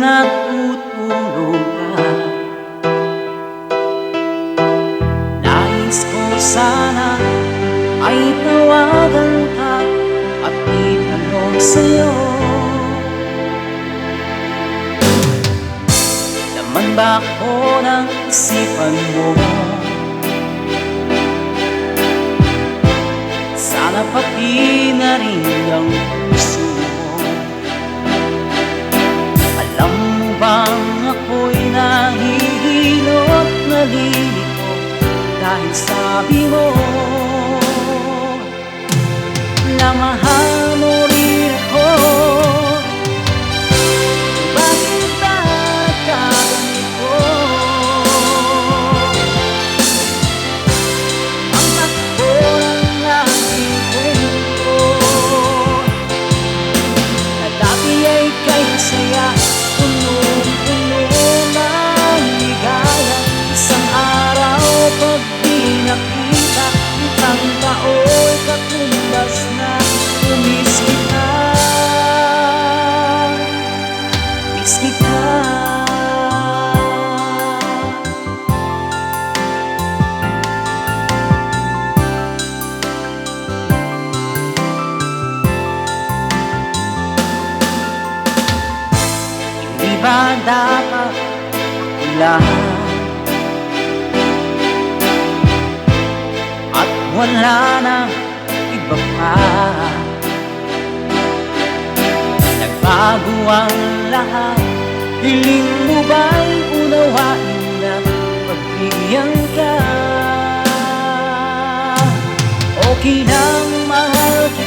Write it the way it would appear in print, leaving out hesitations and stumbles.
natutulog ka. Nais ko sana ay tawagan ka at itanong sa'yo, laman ba ako ng isipan mo? Sana pati na rin ang puso mo. Alam mo bang ako'y nahihilot, nalilito dahil sabi mo na mahal mo rin ako. Bakit ba ganito? Ang takbo ng aking kwento na dati ay kay masaya, punong-puno ng ligaya. Isang araw pag di nakita, ang tao'y katumbas na umis kita. Miss kita. Hindi ba dapat ako lahat at wala na iba pa? Nagbago ang lahat, hiling mo ba'y unawain na pagbigyan ka? Okay lang mahal kita,